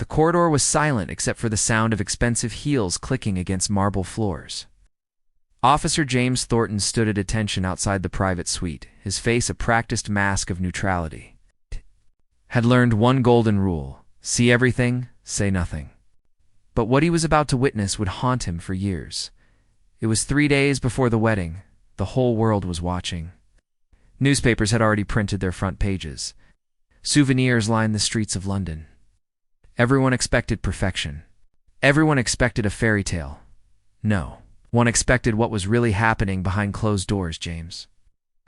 The corridor was silent except for the sound of expensive heels clicking against marble floors. Officer James Thornton stood at attention outside the private suite, his face a practiced mask of neutrality. Had learned one golden rule: see everything, say nothing. But what he was about to witness would haunt him for years. It was 3 days before the wedding. The whole world was watching. Newspapers had already printed their front pages. Souvenirs lined the streets of London. Everyone expected perfection. Everyone expected a fairy tale. No, one expected what was really happening behind closed doors. James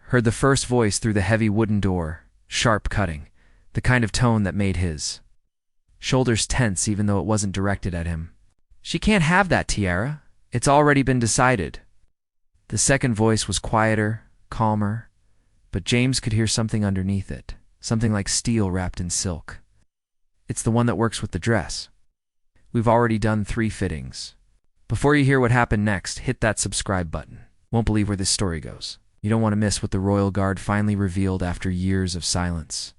heard the first voice through the heavy wooden door, sharp cutting, the kind of tone that made his shoulders tense even though it wasn't directed at him. She can't have that, Tiara. It's already been decided. The second voice was quieter, calmer, but James could hear something underneath it, something like steel wrapped in silk. It's the one that works with the dress. We've already done 3 fittings. Before you hear what happened next, hit that subscribe button. Won't believe where this story goes. You don't want to miss what the Royal Guard finally revealed after years of silence.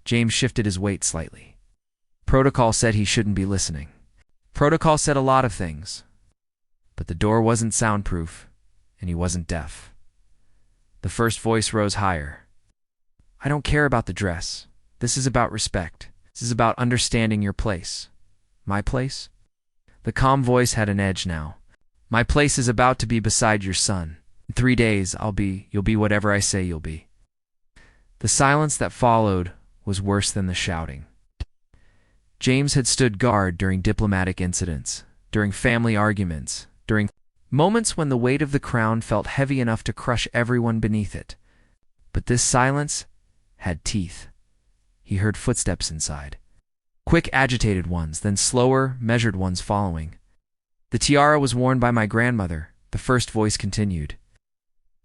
James shifted his weight slightly. Protocol said he shouldn't be listening. Protocol said a lot of things. But the door wasn't soundproof, and he wasn't deaf. The first voice rose higher. I don't care about the dress. This is about respect. This is about understanding your place. My place? The calm voice had an edge now. My place is about to be beside your son. In 3 days, you'll be whatever I say you'll be. The silence that followed was worse than the shouting. James had stood guard during diplomatic incidents, during family arguments, during moments when the weight of the crown felt heavy enough to crush everyone beneath it. But this silence had teeth. He heard footsteps inside. Quick, agitated ones, then slower, measured ones following. The tiara was worn by my grandmother, the first voice continued.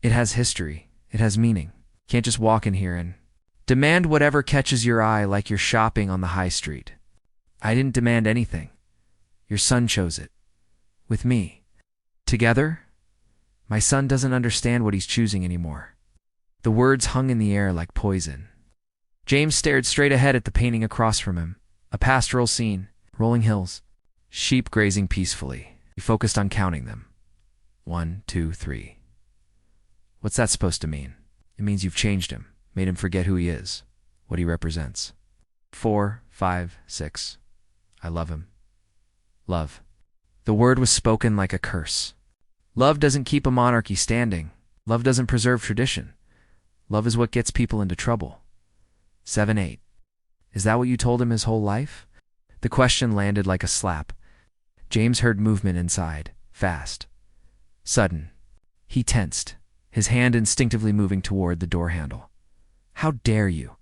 It has history. It has meaning. Can't just walk in here and demand whatever catches your eye like you're shopping on the high street. I didn't demand anything. Your son chose it. With me. Together? My son doesn't understand what he's choosing anymore. The words hung in the air like poison. James stared straight ahead at the painting across from him. A pastoral scene, rolling hills, sheep grazing peacefully. He focused on counting them. 1, 2, 3. What's that supposed to mean? It means you've changed him, made him forget who he is, what he represents. 4, 5, 6. I love him. Love. The word was spoken like a curse. Love doesn't keep a monarchy standing. Love doesn't preserve tradition. Love is what gets people into trouble. 7, 8. Is that what you told him his whole life? The question landed like a slap. James heard movement inside, fast. Sudden. He tensed, his hand instinctively moving toward the door handle. How dare you?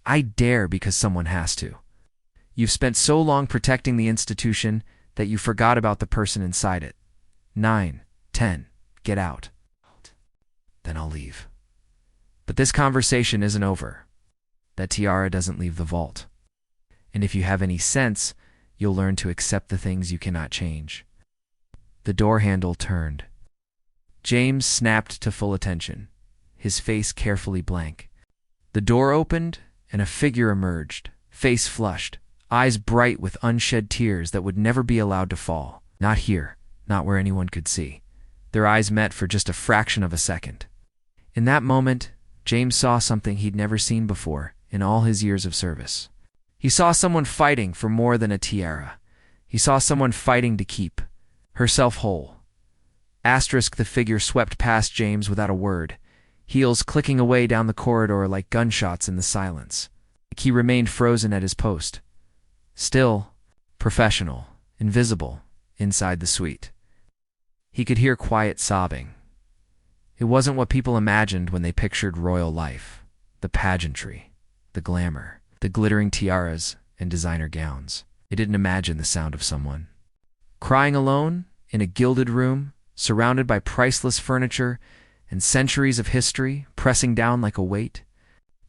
I dare because someone has to. You've spent so long protecting the institution that you forgot about the person inside it. 9, 10, get out. Then I'll leave. But this conversation isn't over. That tiara doesn't leave the vault. And if you have any sense, you'll learn to accept the things you cannot change. The door handle turned. James snapped to full attention, his face carefully blank. The door opened, and a figure emerged, face flushed, eyes bright with unshed tears that would never be allowed to fall. Not here, not where anyone could see. Their eyes met for just a fraction of a second. In that moment, James saw something he'd never seen before in all his years of service. He saw someone fighting for more than a tiara. He saw someone fighting to keep herself whole. Asterisk, the figure swept past James without a word, heels clicking away down the corridor like gunshots in the silence. He remained frozen at his post. Still, professional, invisible, inside the suite. He could hear quiet sobbing. It wasn't what people imagined when they pictured royal life. The pageantry, the glamour, the glittering tiaras and designer gowns. It didn't imagine the sound of someone crying alone in a gilded room, surrounded by priceless furniture and centuries of history pressing down like a weight.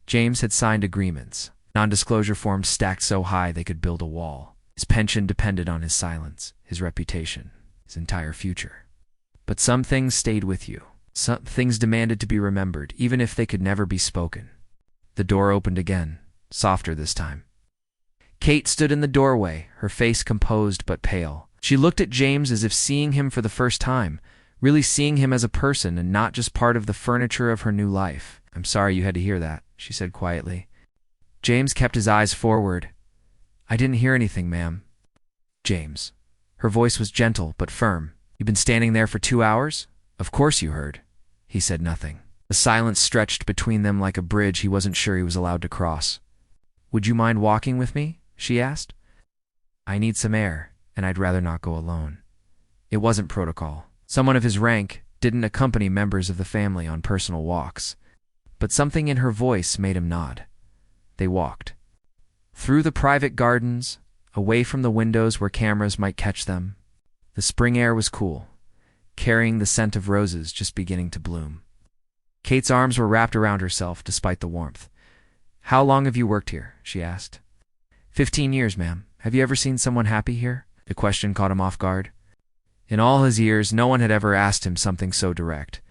James had signed agreements, non-disclosure forms stacked so high they could build a wall. His pension depended on his silence, his reputation, his entire future. But some things stayed with you. Some things demanded to be remembered, even if they could never be spoken. The door opened again, softer this time. Kate stood in the doorway, her face composed but pale. She looked at James as if seeing him for the first time, really seeing him as a person and not just part of the furniture of her new life. "I'm sorry you had to hear that," she said quietly. James kept his eyes forward. "I didn't hear anything, ma'am." "James." Her voice was gentle but firm. "You've been standing there for 2 hours? Of course you heard." He said nothing. The silence stretched between them like a bridge he wasn't sure he was allowed to cross. "Would you mind walking with me?" she asked. "I need some air, and I'd rather not go alone." It wasn't protocol. Someone of his rank didn't accompany members of the family on personal walks. But something in her voice made him nod. They walked. Through the private gardens, away from the windows where cameras might catch them. The spring air was cool, carrying the scent of roses just beginning to bloom. Kate's arms were wrapped around herself despite the warmth. "How long have you worked here?" she asked. 15 years, ma'am. Have you ever seen someone happy here?" The question caught him off guard. In all his years, no one had ever asked him something so direct.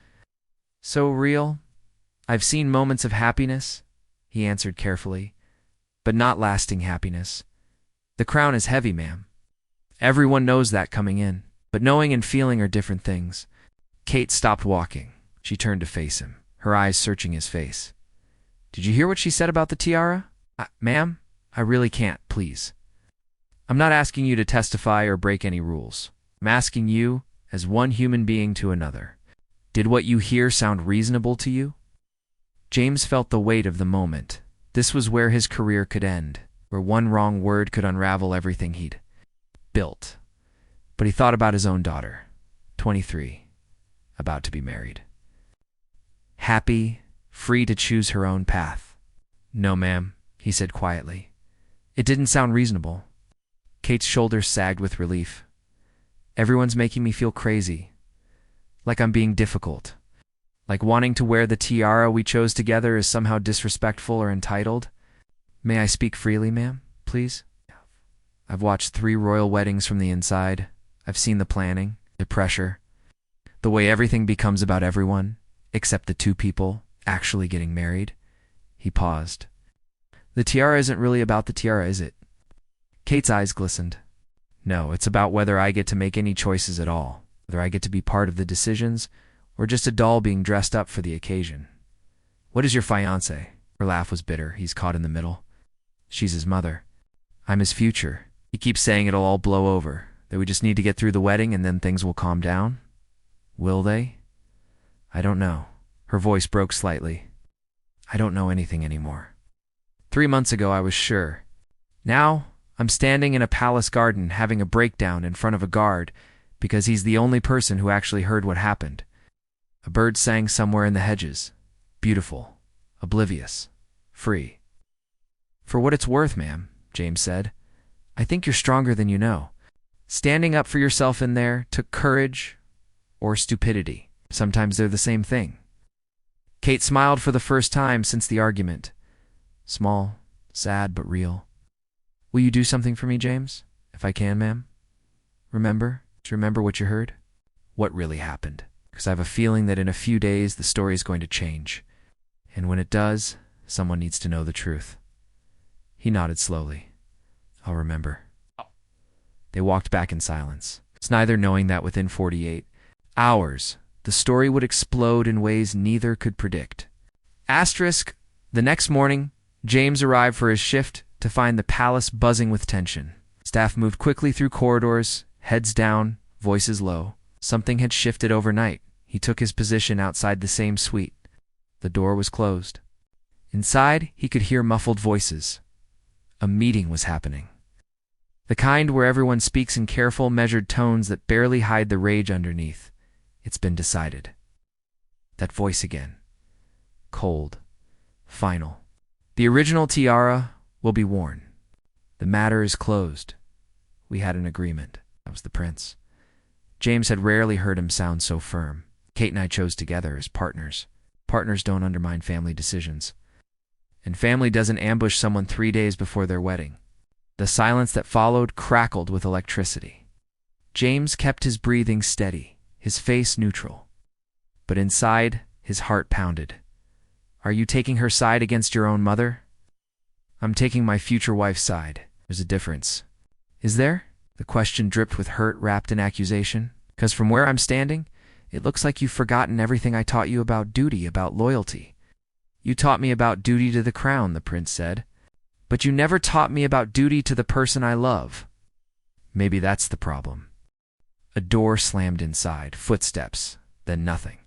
"So real? I've seen moments of happiness," he answered carefully, "but not lasting happiness. The crown is heavy, ma'am. Everyone knows that coming in, but knowing and feeling are different things." Kate stopped walking. She turned to face him, her eyes searching his face. "Did you hear what she said about the tiara?" Ma'am, I really can't, please." "I'm not asking you to testify or break any rules. I'm asking you, as one human being to another. Did what you hear sound reasonable to you?" James felt the weight of the moment. This was where his career could end, where one wrong word could unravel everything he'd built. But he thought about his own daughter, 23, about to be married. Happy, free to choose her own path. "No, ma'am," he said quietly. "It didn't sound reasonable." Kate's shoulders sagged with relief. "Everyone's making me feel crazy. Like I'm being difficult. Like wanting to wear the tiara we chose together is somehow disrespectful or entitled. May I speak freely, ma'am, please? I've watched 3 royal weddings from the inside. I've seen the planning, the pressure, the way everything becomes about everyone, except the 2 people actually getting married." He paused. "The tiara isn't really about the tiara, is it?" Kate's eyes glistened. "No, it's about whether I get to make any choices at all, whether I get to be part of the decisions, or just a doll being dressed up for the occasion." "What is your fiancé?" Her laugh was bitter. He's caught in the middle. "She's his mother. I'm his future. He keeps saying it'll all blow over, that we just need to get through the wedding and then things will calm down. Will they? I don't know." Her voice broke slightly. "I don't know anything anymore. 3 months ago I was sure. Now I'm standing in a palace garden having a breakdown in front of a guard because he's the only person who actually heard what happened. A bird sang somewhere in the hedges. Beautiful. Oblivious. Free." "For what it's worth, ma'am," James said, "I think you're stronger than you know. Standing up for yourself in there took courage or stupidity. Sometimes they're the same thing." Kate smiled for the first time since the argument. Small, sad, but real. "Will you do something for me, James? If I can, ma'am? Remember what you heard? What really happened? Because I have a feeling that in a few days the story is going to change. And when it does, someone needs to know the truth." He nodded slowly. "I'll remember." They walked back in silence. It's neither knowing that within 48 hours, the story would explode in ways neither could predict. Asterisk, the next morning, James arrived for his shift to find the palace buzzing with tension. Staff moved quickly through corridors, heads down, voices low. Something had shifted overnight. He took his position outside the same suite. The door was closed. Inside, he could hear muffled voices. A meeting was happening. The kind where everyone speaks in careful, measured tones that barely hide the rage underneath. "It's been decided." That voice again. Cold. Final. "The original tiara will be worn. The matter is closed. We had an agreement." That was the prince. James had rarely heard him sound so firm. "Kate and I chose together as partners. Partners don't undermine family decisions. And family doesn't ambush someone 3 days before their wedding." The silence that followed crackled with electricity. James kept his breathing steady, his face neutral. But inside, his heart pounded. "Are you taking her side against your own mother?" "I'm taking my future wife's side. There's a difference. Is there? The question dripped with hurt wrapped in accusation. Because from where I'm standing, it looks like you've forgotten everything I taught you about duty, about loyalty. You taught me about duty to the crown, the prince said. But you never taught me about duty to the person I love. Maybe that's the problem. A door slammed inside, footsteps, then nothing.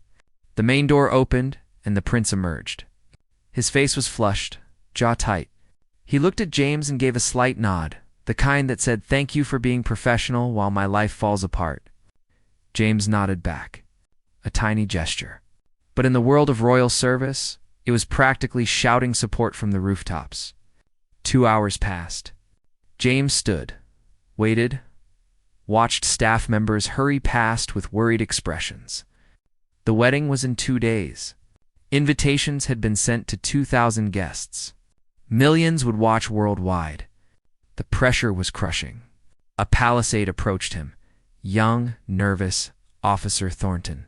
The main door opened, and the prince emerged. His face was flushed, jaw tight. He looked at James and gave a slight nod, the kind that said, "Thank you for being professional while my life falls apart." James nodded back. A tiny gesture. But in the world of royal service, it was practically shouting support from the rooftops. 2 hours passed. James stood, waited, watched staff members hurry past with worried expressions. The wedding was in 2 days. Invitations had been sent to 2,000 guests. Millions would watch worldwide. The pressure was crushing. A palisade approached him. Young, nervous Officer Thornton.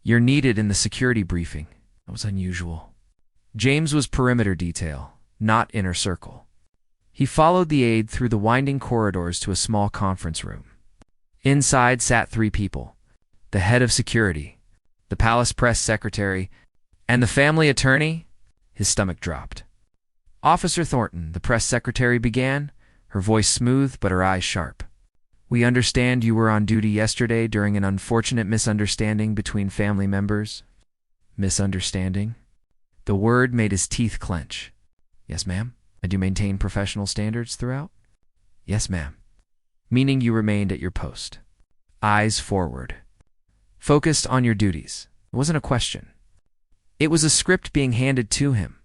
"You're needed in the security briefing." That was unusual. James was perimeter detail, not inner circle. He followed the aide through the winding corridors to a small conference room. Inside sat 3 people: the head of security, the palace press secretary, and the family attorney. His stomach dropped. "Officer Thornton," the press secretary began, her voice smooth but her eyes sharp. "We understand you were on duty yesterday during an unfortunate misunderstanding between family members." Misunderstanding? The word made his teeth clench. "Yes, ma'am. I do maintain professional standards throughout." "Yes, ma'am." "Meaning you remained at your post." Eyes forward. Focused on your duties. It wasn't a question. It was a script being handed to him.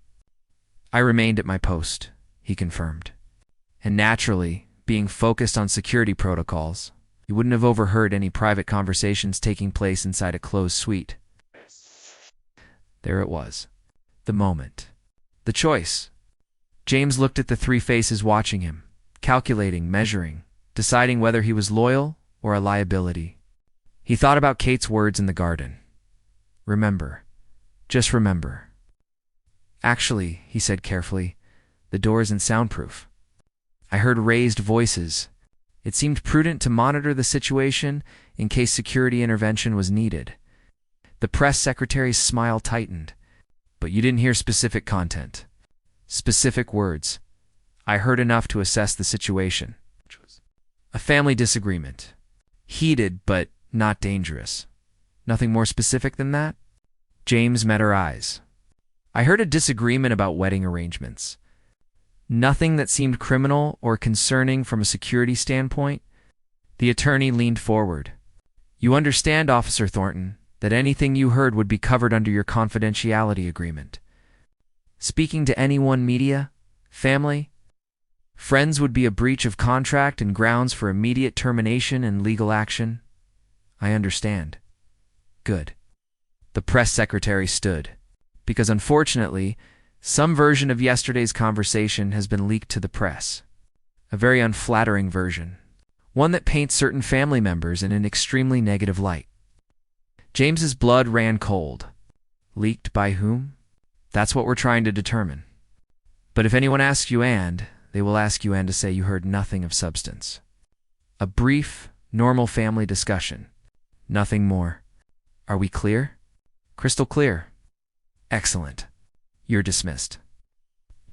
"I remained at my post," he confirmed. And naturally, being focused on security protocols, he wouldn't have overheard any private conversations taking place inside a closed suite. There it was. The moment. The choice. James looked at the 3 faces watching him, calculating, measuring, deciding whether he was loyal or a liability. He thought about Kate's words in the garden. "Remember. Just remember." "Actually," he said carefully, "the door isn't soundproof. I heard raised voices. It seemed prudent to monitor the situation in case security intervention was needed." The press secretary's smile tightened. "But you didn't hear specific content. Specific words. I heard enough to assess the situation." "A family disagreement. Heated, but not dangerous. Nothing more specific than that?" James met her eyes. "I heard a disagreement about wedding arrangements. Nothing that seemed criminal or concerning from a security standpoint." The attorney leaned forward. "You understand, Officer Thornton, that anything you heard would be covered under your confidentiality agreement. Speaking to anyone, media, family, friends, would be a breach of contract and grounds for immediate termination and legal action." "I understand." "Good." The press secretary stood, because unfortunately, some version of yesterday's conversation has been leaked to the press. A very unflattering version. One that paints certain family members in an extremely negative light. James's blood ran cold. Leaked by whom? That's what we're trying to determine. But if anyone asks you they will ask you to say you heard nothing of substance. A brief, normal family discussion. Nothing more. Are we clear? Crystal clear. Excellent. You're dismissed.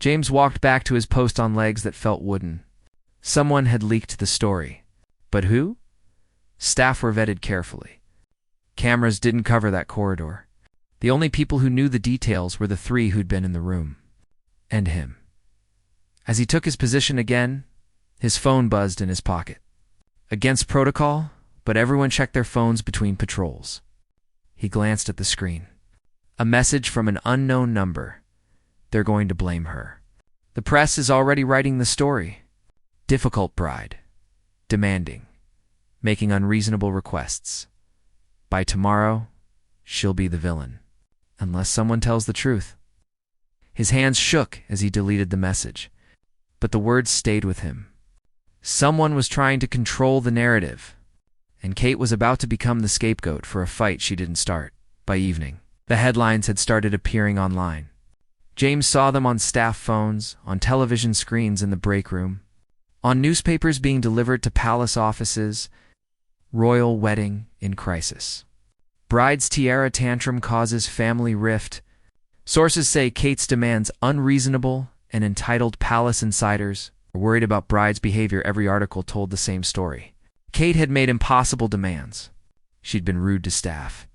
James walked back to his post on legs that felt wooden. Someone had leaked the story. But who? Staff were vetted carefully. Cameras didn't cover that corridor. The only people who knew the details were the 3 who'd been in the room. And him. As he took his position again, his phone buzzed in his pocket. Against protocol, but everyone checked their phones between patrols. He glanced at the screen. A message from an unknown number. They're going to blame her. The press is already writing the story. Difficult bride. Demanding. Making unreasonable requests. By tomorrow, she'll be the villain. Unless someone tells the truth. His hands shook as he deleted the message. But the words stayed with him. Someone was trying to control the narrative. And Kate was about to become the scapegoat for a fight she didn't start. By evening, the headlines had started appearing online. James saw them on staff phones, on television screens in the break room. On newspapers being delivered to palace offices, royal wedding in crisis. Bride's tiara tantrum causes family rift. Sources say Kate's demands unreasonable and entitled palace insiders are worried about bride's behavior. Every article told the same story. Kate had made impossible demands. She'd been rude to staff.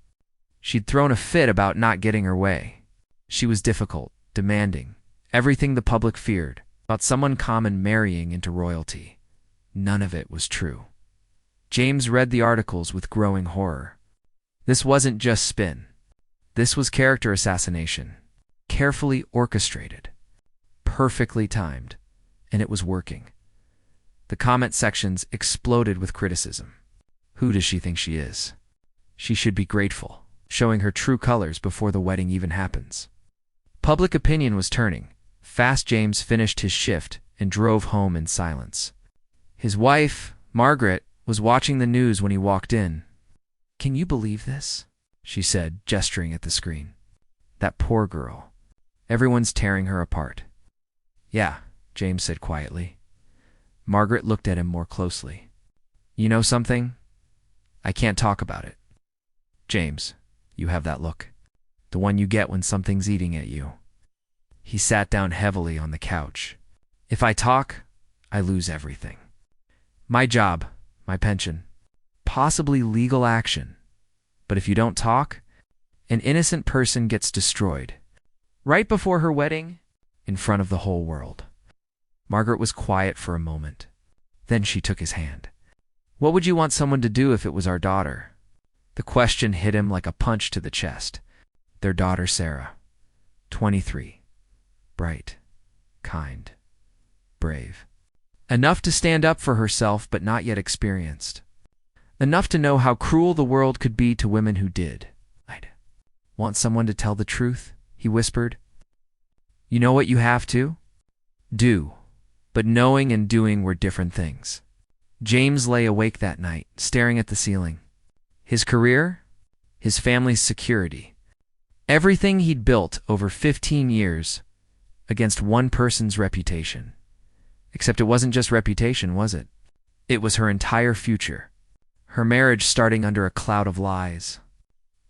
She'd thrown a fit about not getting her way. She was difficult, demanding, everything the public feared about someone common marrying into royalty. None of it was true. James read the articles with growing horror. This wasn't just spin. This was character assassination, carefully orchestrated, perfectly timed, and it was working. The comment sections exploded with criticism. Who does she think she is? She should be grateful, showing her true colors before the wedding even happens. Public opinion was turning. Fast James finished his shift and drove home in silence. His wife, Margaret, was watching the news when he walked in. "Can you believe this?" she said, gesturing at the screen. "That poor girl. Everyone's tearing her apart." "Yeah," James said quietly. Margaret looked at him more closely. "You know something? I can't talk about it." "James, you have that look. The one you get when something's eating at you." He sat down heavily on the couch. "If I talk, I lose everything. My job, my pension, possibly legal action. But if you don't talk, an innocent person gets destroyed. Right before her wedding, in front of the whole world." Margaret was quiet for a moment. Then she took his hand. "What would you want someone to do if it was our daughter?" The question hit him like a punch to the chest. Their daughter Sarah, 23, bright, kind, brave. Enough to stand up for herself but not yet experienced. Enough to know how cruel the world could be to women who did. "I'd want someone to tell the truth," he whispered. "You know what you have to do?" But knowing and doing were different things. James lay awake that night, staring at the ceiling. His career, his family's security, everything he'd built over 15 years against one person's reputation. Except it wasn't just reputation, was it? It was her entire future. Her marriage starting under a cloud of lies.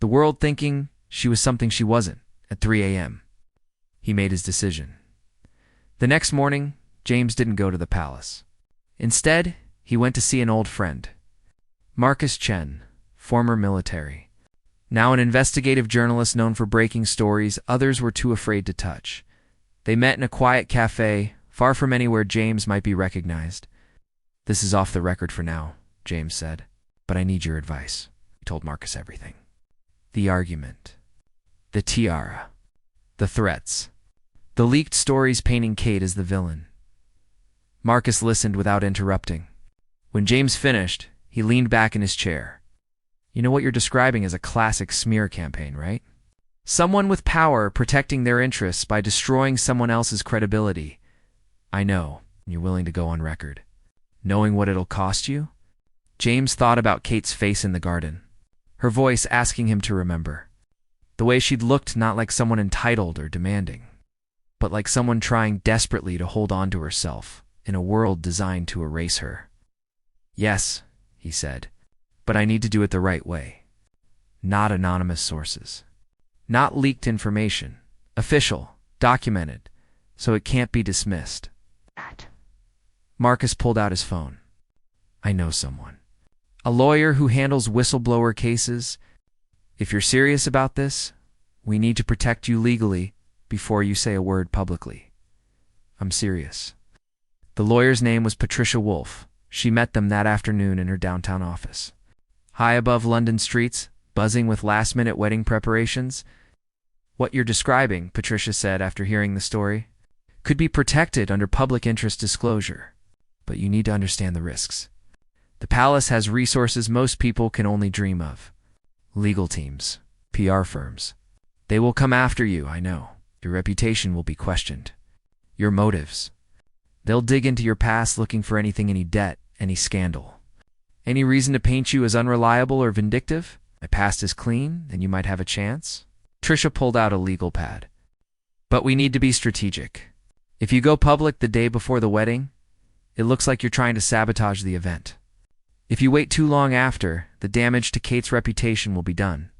The world thinking she was something she wasn't at 3 a.m. He made his decision. The next morning, James didn't go to the palace. Instead, he went to see an old friend. Marcus Chen, former military. Now an investigative journalist known for breaking stories others were too afraid to touch. They met in a quiet cafe, far from anywhere James might be recognized. "This is off the record for now," James said. "But I need your advice." He told Marcus everything. The argument. The tiara. The threats. The leaked stories painting Kate as the villain. Marcus listened without interrupting. When James finished, he leaned back in his chair. "You know what you're describing as a classic smear campaign, right? Someone with power protecting their interests by destroying someone else's credibility. I know, you're willing to go on record. Knowing what it'll cost you?" James thought about Kate's face in the garden, her voice asking him to remember. The way she'd looked not like someone entitled or demanding, but like someone trying desperately to hold on to herself in a world designed to erase her. "Yes," he said, "but I need to do it the right way. Not anonymous sources. Not leaked information. Official, documented, so it can't be dismissed." Marcus pulled out his phone. "I know someone. A lawyer who handles whistleblower cases. If you're serious about this, we need to protect you legally before you say a word publicly." "I'm serious." The lawyer's name was Patricia Wolfe. She met them that afternoon in her downtown office. High above London streets, buzzing with last-minute wedding preparations. "What you're describing," Patricia said after hearing the story, "could be protected under public interest disclosure. But you need to understand the risks. The palace has resources most people can only dream of. Legal teams, PR firms. They will come after you, I know. Your reputation will be questioned. Your motives. They'll dig into your past looking for anything, any debt, any scandal. Any reason to paint you as unreliable or vindictive? My past is clean, and you might have a chance." Tricia pulled out a legal pad. "But we need to be strategic. If you go public the day before the wedding, It looks like you're trying to sabotage the event. If you wait too long after, the damage to Kate's reputation will be done.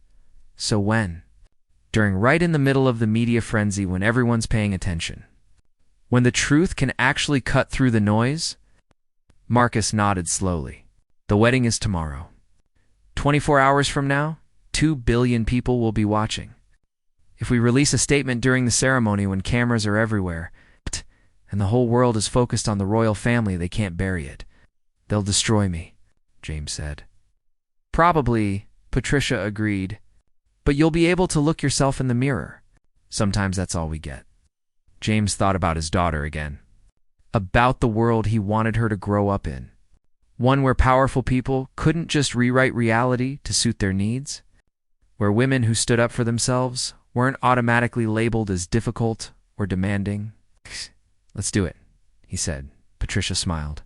So when? Right in the middle of the media frenzy when everyone's paying attention. When the truth can actually cut through the noise? Marcus nodded slowly. The wedding is tomorrow. 24 hours from now, 2 billion people will be watching. If we release a statement during the ceremony when cameras are everywhere, and the whole world is focused on the royal family, they can't bury it. They'll destroy me, James said. Probably, Patricia agreed. But you'll be able to look yourself in the mirror. Sometimes that's all we get. James thought about his daughter again. About the world he wanted her to grow up in. One where powerful people couldn't just rewrite reality to suit their needs. Where women who stood up for themselves weren't automatically labeled as difficult or demanding. Let's do it, he said. Patricia smiled.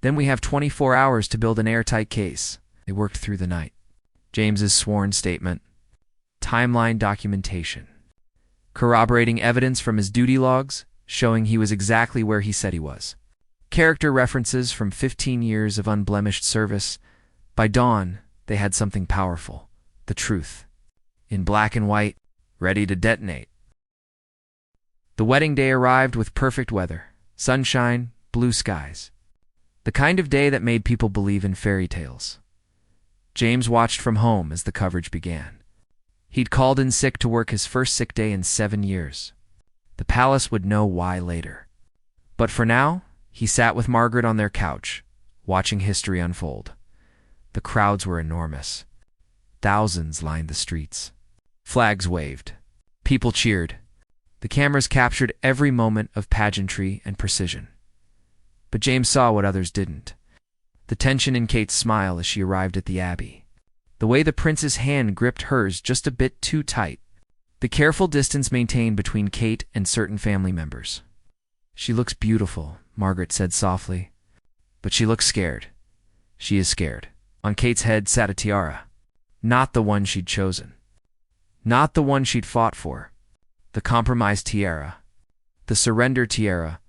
Then we have 24 hours to build an airtight case. They worked through the night. James's sworn statement. Timeline documentation. Corroborating evidence from his duty logs, showing he was exactly where he said he was. Character references from 15 years of unblemished service. By dawn, they had something powerful. The truth. In black and white, ready to detonate. The wedding day arrived with perfect weather. Sunshine, blue skies. The kind of day that made people believe in fairy tales. James watched from home as the coverage began. He'd called in sick to work his first sick day in 7 years. The palace would know why later. But for now, he sat with Margaret on their couch, watching history unfold. The crowds were enormous. Thousands lined the streets. Flags waved. People cheered. The cameras captured every moment of pageantry and precision. But James saw what others didn't. The tension in Kate's smile as she arrived at the Abbey. The way the prince's hand gripped hers just a bit too tight. The careful distance maintained between Kate and certain family members. She looks beautiful, Margaret said softly. But she looks scared. She is scared. On Kate's head sat a tiara. Not the one she'd chosen. Not the one she'd fought for. The compromised tiara. The surrender tiara.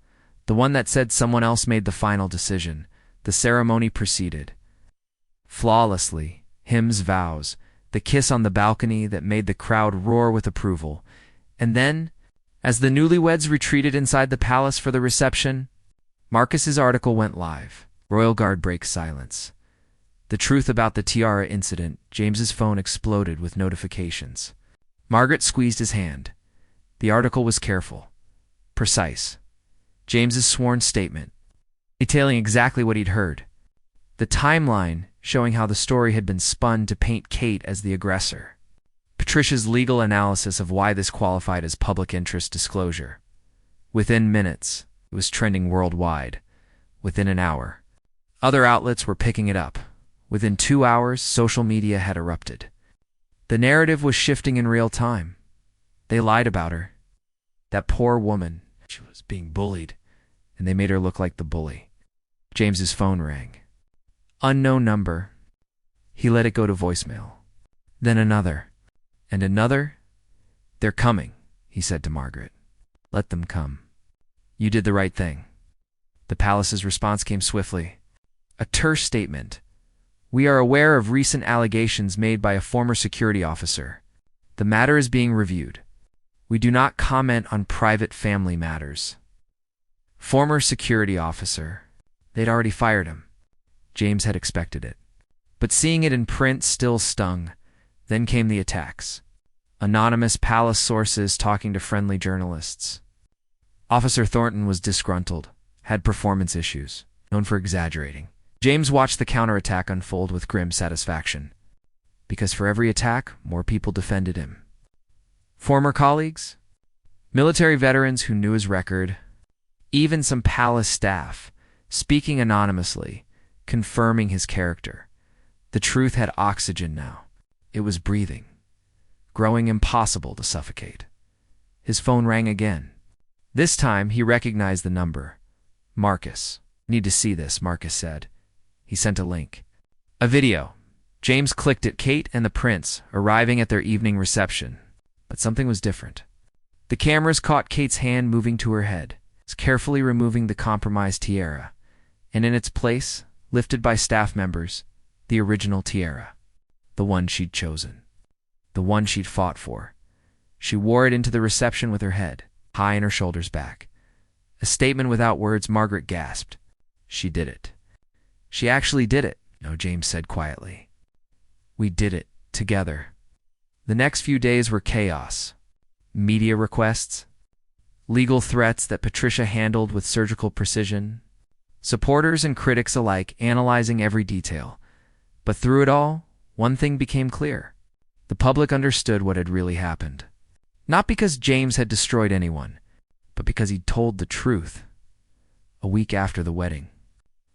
The one that said someone else made the final decision. The ceremony proceeded. Flawlessly. Hymns, vows, the kiss on the balcony that made the crowd roar with approval. And then, as the newlyweds retreated inside the palace for the reception, Marcus's article went live. Royal Guard breaks silence. The truth about the tiara incident. James's phone exploded with notifications. Margaret squeezed his hand. The article was careful, precise. James's sworn statement, detailing exactly what he'd heard. The timeline showing how the story had been spun to paint Kate as the aggressor. Patricia's legal analysis of why this qualified as public interest disclosure. Within minutes, it was trending worldwide. Within an hour, other outlets were picking it up. Within 2 hours, social media had erupted. The narrative was shifting in real time. They lied about her. That poor woman, she was being bullied, and they made her look like the bully. James's phone rang. Unknown number. He let it go to voicemail. Then another. And another. They're coming, he said to Margaret. Let them come. You did the right thing. The palace's response came swiftly. A terse statement. We are aware of recent allegations made by a former security officer. The matter is being reviewed. We do not comment on private family matters. Former security officer. They'd already fired him. James had expected it. But seeing it in print still stung. Then came the attacks. Anonymous palace sources talking to friendly journalists. Officer Thornton was disgruntled, had performance issues, known for exaggerating. James watched the counterattack unfold with grim satisfaction. Because for every attack, more people defended him. Former colleagues? Military veterans who knew his record. Even some palace staff, speaking anonymously, confirming his character. The truth had oxygen now. It was breathing, growing impossible to suffocate. His phone rang again. This time, he recognized the number. Marcus. Need to see this, Marcus said. He sent a link. A video. James clicked at Kate and the prince, arriving at their evening reception. But something was different. The cameras caught Kate's hand moving to her head, carefully removing the compromised tiara. And in its place, lifted by staff members, the original Tiara. The one she'd chosen. The one she'd fought for. She wore it into the reception with her head high and her shoulders back. A statement without words. Margaret gasped. She did it. She actually did it, no, James said quietly. We did it, together. The next few days were chaos. Media requests, legal threats that Patricia handled with surgical precision, supporters and critics alike analyzing every detail. But through it all, one thing became clear. The public understood what had really happened. Not because James had destroyed anyone, but because he'd told the truth. A week after the wedding,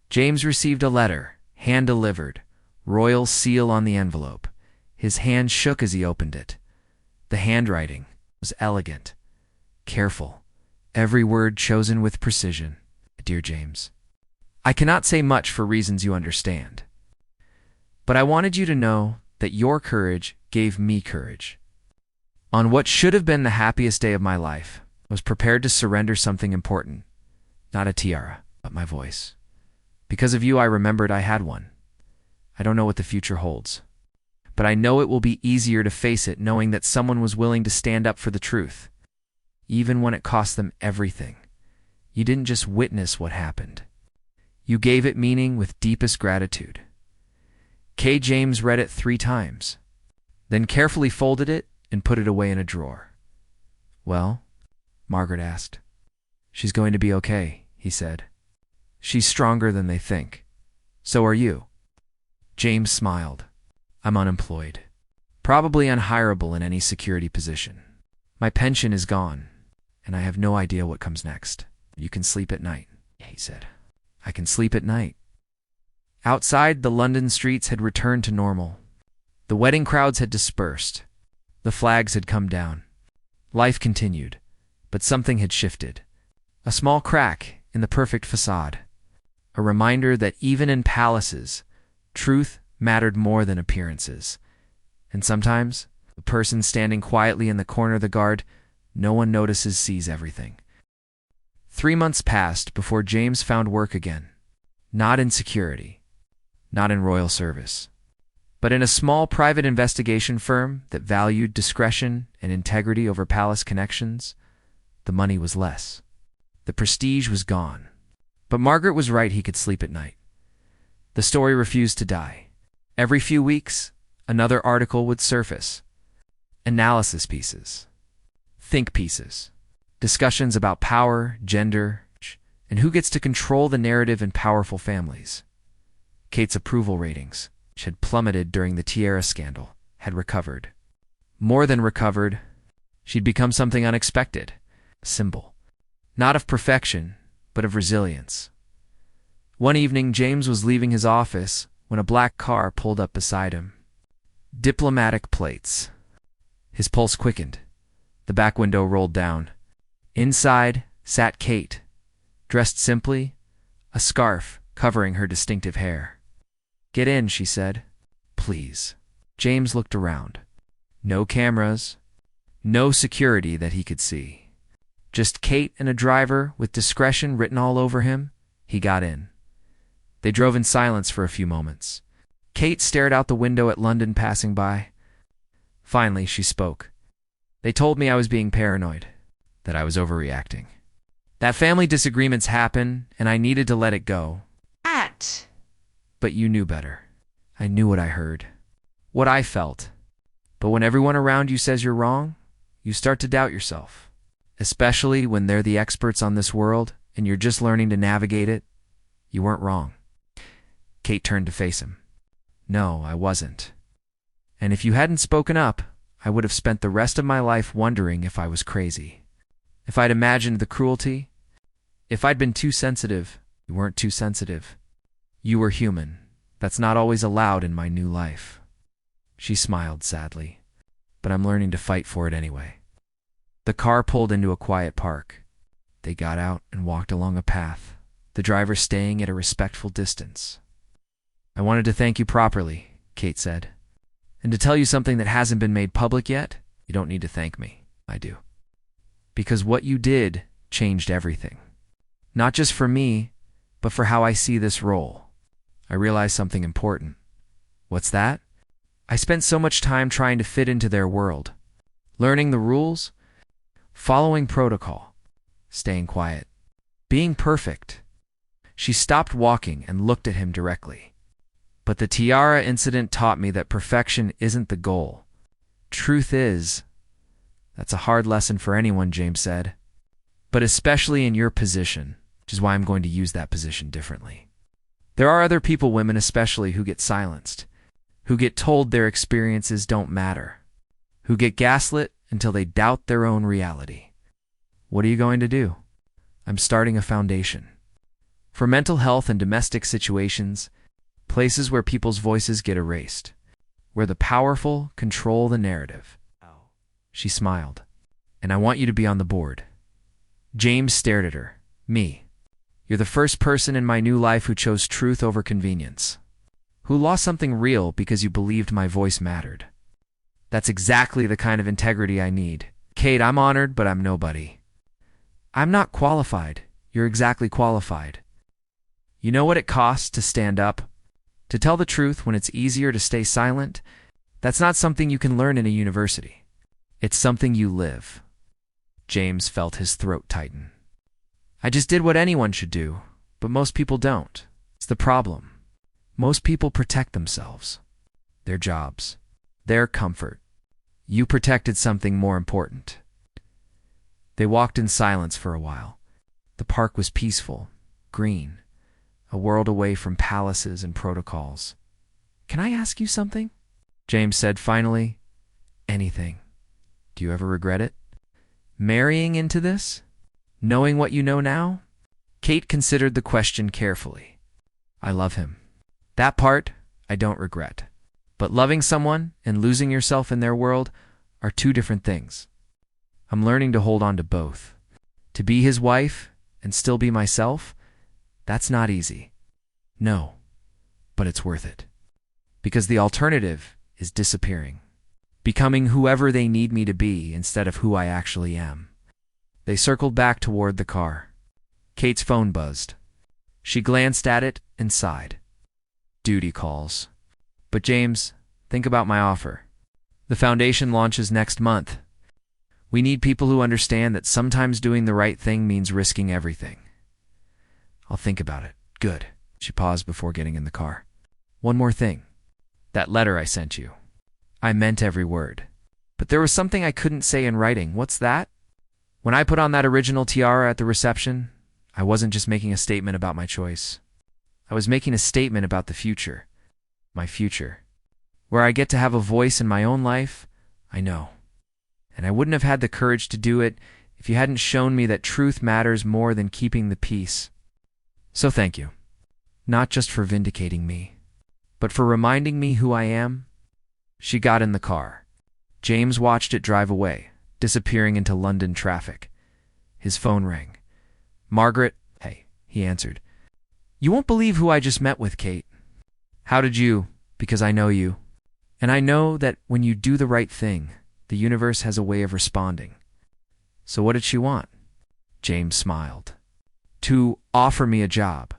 James received a letter, hand-delivered, royal seal on the envelope. His hand shook as he opened it. The handwriting was elegant, careful, every word chosen with precision. Dear James, I cannot say much for reasons you understand, but I wanted you to know that your courage gave me courage. On what should have been the happiest day of my life, I was prepared to surrender something important, not a tiara, but my voice. Because of you, I remembered I had one. I don't know what the future holds, but I know it will be easier to face it knowing that someone was willing to stand up for the truth, even when it cost them everything. You didn't just witness what happened. You gave it meaning with deepest gratitude. K. James read it 3 times, then carefully folded it and put it away in a drawer. Well, Margaret asked. She's going to be okay, he said. She's stronger than they think. So are you. James smiled. I'm unemployed. Probably unhireable in any security position. My pension is gone, and I have no idea what comes next. You can sleep at night, he said. I can sleep at night. Outside, the London streets had returned to normal. The wedding crowds had dispersed. The flags had come down. Life continued, but something had shifted. A small crack in the perfect facade. A reminder that even in palaces, truth mattered more than appearances. And sometimes, the person standing quietly in the corner of the guard, no one notices, sees everything. 3 months passed before James found work again. Not in security, not in royal service, but in a small private investigation firm that valued discretion and integrity over palace connections. The money was less. The prestige was gone. But Margaret was right, he could sleep at night. The story refused to die. Every few weeks, another article would surface. Analysis pieces. Think pieces. Discussions about power, gender, and who gets to control the narrative in powerful families. Kate's approval ratings, which had plummeted during the Tiara scandal, had recovered. More than recovered, she'd become something unexpected. A symbol. Not of perfection, but of resilience. One evening, James was leaving his office when a black car pulled up beside him. Diplomatic plates. His pulse quickened. The back window rolled down. Inside sat Kate, dressed simply, a scarf covering her distinctive hair. Get in, she said. Please. James looked around. No cameras, no security that he could see. Just Kate and a driver with discretion written all over him. He got in. They drove in silence for a few moments. Kate stared out the window at London passing by. Finally, she spoke. They told me I was being paranoid, that I was overreacting. That family disagreements happen, and I needed to let it go. But you knew better. I knew what I heard, what I felt. But when everyone around you says you're wrong, you start to doubt yourself. Especially when they're the experts on this world, and you're just learning to navigate it. You weren't wrong. Kate turned to face him. No, I wasn't. And if you hadn't spoken up, I would have spent the rest of my life wondering if I was crazy. If I'd imagined the cruelty. If I'd been too sensitive. You weren't too sensitive. You were human. That's not always allowed in my new life. She smiled sadly. But I'm learning to fight for it anyway. The car pulled into a quiet park. They got out and walked along a path, the driver staying at a respectful distance. I wanted to thank you properly, Kate said. And to tell you something that hasn't been made public yet, you don't need to thank me. I do. Because what you did changed everything. Not just for me, but for how I see this role. I realized something important. What's that? I spent so much time trying to fit into their world, learning the rules, following protocol, staying quiet, being perfect. She stopped walking and looked at him directly. But the Tiara incident taught me that perfection isn't the goal. Truth is. That's a hard lesson for anyone, James said. But especially in your position, which is why I'm going to use that position differently. There are other people, women especially, who get silenced, who get told their experiences don't matter, who get gaslit until they doubt their own reality. What are you going to do? I'm starting a foundation. For mental health and domestic situations, places where people's voices get erased, where the powerful control the narrative. She smiled. And I want you to be on the board. James stared at her. Me. You're the first person in my new life who chose truth over convenience, who lost something real because you believed my voice mattered. That's exactly the kind of integrity I need. Kate, I'm honored, but I'm nobody. I'm not qualified. You're exactly qualified. You know what it costs to stand up? To tell the truth when it's easier to stay silent? That's not something you can learn in a university. It's something you live. James felt his throat tighten. I just did what anyone should do, but most people don't. It's the problem. Most people protect themselves, their jobs, their comfort. You protected something more important. They walked in silence for a while. The park was peaceful, green, a world away from palaces and protocols. Can I ask you something? James said finally. Anything. Do you ever regret it? Marrying into this? Knowing what you know now? Kate considered the question carefully. I love him. That part, I don't regret. But loving someone and losing yourself in their world are two different things. I'm learning to hold on to both. To be his wife and still be myself, that's not easy. No, but it's worth it. Because the alternative is disappearing. Becoming whoever they need me to be instead of who I actually am. They circled back toward the car. Kate's phone buzzed. She glanced at it and sighed. Duty calls. But James, think about my offer. The foundation launches next month. We need people who understand that sometimes doing the right thing means risking everything. I'll think about it. Good. She paused before getting in the car. One more thing. That letter I sent you. I meant every word. But there was something I couldn't say in writing. What's that? When I put on that original tiara at the reception, I wasn't just making a statement about my choice. I was making a statement about the future. My future. Where I get to have a voice in my own life, I know. And I wouldn't have had the courage to do it if you hadn't shown me that truth matters more than keeping the peace. So thank you. Not just for vindicating me, but for reminding me who I am. She got in the car. James watched it drive away, disappearing into London traffic. His phone rang. Margaret, hey, he answered. You won't believe who I just met with, Kate. How did you? Because I know you. And I know that when you do the right thing, the universe has a way of responding. So what did she want? James smiled. To offer me a job.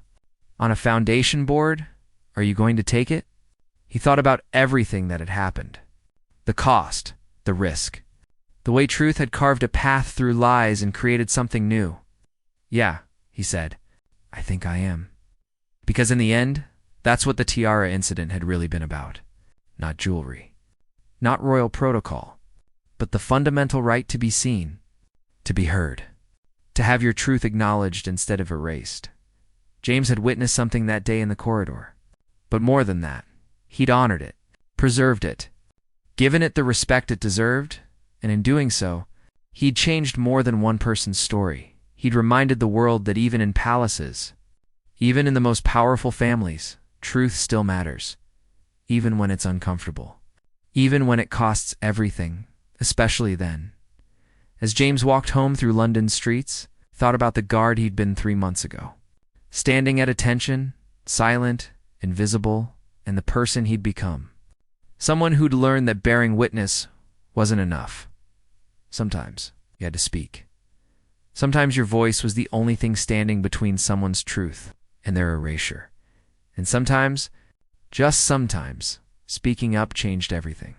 On a foundation board? Are you going to take it? He thought about everything that had happened. The cost, the risk. The way truth had carved a path through lies and created something new. Yeah, he said. I think I am. Because in the end, that's what the Tiara incident had really been about. Not jewelry. Not royal protocol. But the fundamental right to be seen. To be heard. To have your truth acknowledged instead of erased. James had witnessed something that day in the corridor. But more than that, he'd honored it, preserved it, given it the respect it deserved, and in doing so, he'd changed more than one person's story. He'd reminded the world that even in palaces, even in the most powerful families, truth still matters, even when it's uncomfortable, even when it costs everything, especially then. As James walked home through London's streets, thought about the guard he'd been 3 months ago, standing at attention, silent, invisible, and the person he'd become. Someone who'd learned that bearing witness wasn't enough. Sometimes you had to speak. Sometimes your voice was the only thing standing between someone's truth and their erasure. And sometimes, just sometimes, speaking up changed everything.